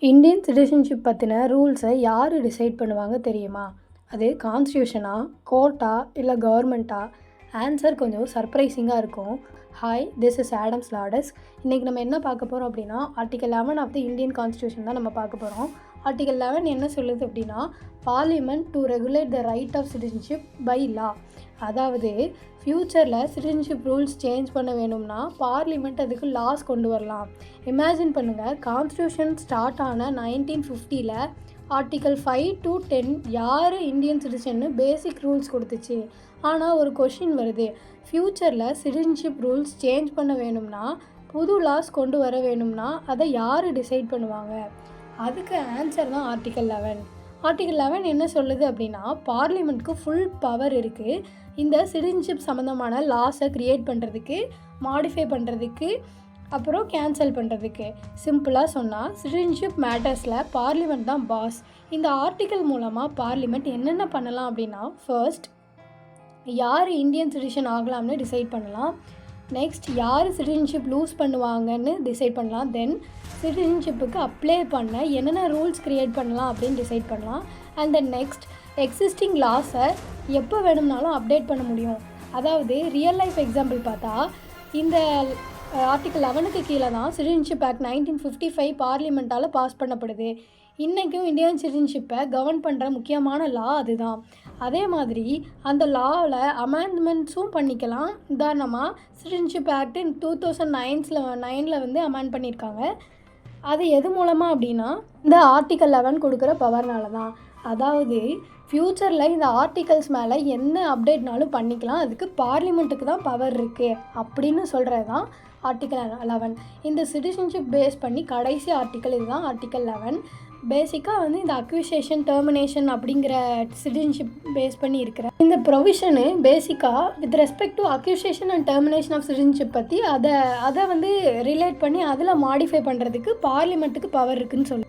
Indian citizenship பற்றின ரூல்ஸை யார் டிசைட் பண்ணுவாங்க தெரியுமா? அது கான்ஸ்டியூஷனா, கோர்ட்டா இல்லை கவர்மெண்ட்டா? ஆன்சர் கொஞ்சம் சர்ப்ரைசிங்காக இருக்கும். Hi, this is Adams ladders. இன்றைக்கி நம்ம என்ன பார்க்க போகிறோம் அப்படின்னா, article 11 of the Indian constitution தான் நம்ம பார்க்க போகிறோம். ஆர்டிகல் 11 என்ன சொல்லுது அப்படின்னா, parliament to regulate the right of citizenship by law. அதாவது ஃப்யூச்சரில் சிட்டிசன்ஷிப் ரூல்ஸ் சேஞ்ச் பண்ண வேணும்னா பார்லிமெண்ட் அதுக்கு லாஸ் கொண்டு வரலாம். இமேஜின் பண்ணுங்கள், கான்ஸ்டியூஷன் ஸ்டார்ட் ஆன 1950 ஆர்டிகல் 5 to 10 யார் இந்தியன் சிட்டிசன்னு பேசிக் ரூல்ஸ் கொடுத்துச்சு. ஆனால் ஒரு கொஷின் வருது, ஃப்யூச்சரில் சிட்டிசன்ஷிப் ரூல்ஸ் சேஞ்ச் பண்ண வேணும்னா, புது லாஸ் கொண்டு வர வேணும்னா அதை யார் டிசைட் பண்ணுவாங்க? அதுக்கு ஆன்சர் தான் ஆர்டிகல் 11. ஆர்டிகல் 11 என்ன சொல்லுது அப்படின்னா, பார்லிமெண்ட்க்கு ஃபுல் பவர் இருக்குது இந்த சிட்டிசன்ஷிப் சம்மந்தமான லாஸை க்ரியேட் பண்ணுறதுக்கு, மாடிஃபை பண்ணுறதுக்கு, அப்புறம் கேன்சல் பண்ணுறதுக்கு. சிம்பிளாக சொன்னால் சிட்டிசன்ஷிப் மேட்டர்ஸில் பார்லிமெண்ட் தான் பாஸ். இந்த ஆர்டிக்கல் மூலமாக பார்லிமெண்ட் என்னென்ன பண்ணலாம் அப்படின்னா, ஃபர்ஸ்ட் யார் இந்தியன் சிட்டிசன் ஆகலாம்னு டிசைட் பண்ணலாம். நெக்ஸ்ட் யார் சிட்டிசன்ஷிப் லூஸ் பண்ணுவாங்கன்னு டிசைட் பண்ணலாம். தென் சிட்டிசன்ஷிப்புக்கு அப்ளை பண்ண என்னென்ன ரூல்ஸ் க்ரியேட் பண்ணலாம் அப்படின்னு டிசைட் பண்ணலாம். அண்ட் தென் நெக்ஸ்ட் எக்ஸிஸ்டிங் லாஸை எப்போ வேணும்னாலும் அப்டேட் பண்ண முடியும். அதாவது ரியல் லைஃப் எக்ஸாம்பிள் பார்த்தா, இந்த ஆர்டிகல் 11க்கு கீழே தான் சிட்டிசன்ஷிப் ஆக்ட் 1955 பார்லிமெண்ட்டால் பாஸ் பண்ணப்படுது. இன்றைக்கும் இந்தியன் சிட்டிசன்ஷிப்பை கவர்ன் பண்ணுற முக்கியமான லா அதுதான். அதே மாதிரி அந்த லாவில் அமெண்ட்மெண்ட்ஸும் பண்ணிக்கலாம். உதாரணமாக சிட்டிசன்ஷிப் ஆக்ட் 2009 வந்து அமெண்ட் பண்ணியிருக்காங்க. அது எது மூலமாக அப்படின்னா, இந்த ஆர்டிகல் 11 கொடுக்குற பவர்னால தான். அதாவது ஃப்யூச்சரில் இந்த ஆர்டிகல்ஸ் மேலே என்ன அப்டேட்னாலும் பண்ணிக்கலாம், அதுக்கு பார்லிமெண்ட்டுக்கு தான் பவர் இருக்குது அப்படின்னு சொல்கிறது தான் ஆர்டிகல் 11. இந்த சிட்டிசன்ஷிப் பேஸ் பண்ணி கடைசி ஆர்டிக்கல் இதுதான் ஆர்டிகல் 11. பேசிக்காக வந்து இந்த அக்விசேஷன் டெர்மினேஷன் அப்படிங்கிற சிட்டிசன்ஷிப் பேஸ் பண்ணி இருக்கிற இந்த ப்ரொவிஷனு பேசிக்காக with respect to acquisition and termination of citizenship பற்றி அதை வந்து ரிலேட் பண்ணி அதில் மாடிஃபை பண்ணுறதுக்கு பார்லிமெண்ட்டுக்கு பவர் இருக்குதுன்னு சொல்லி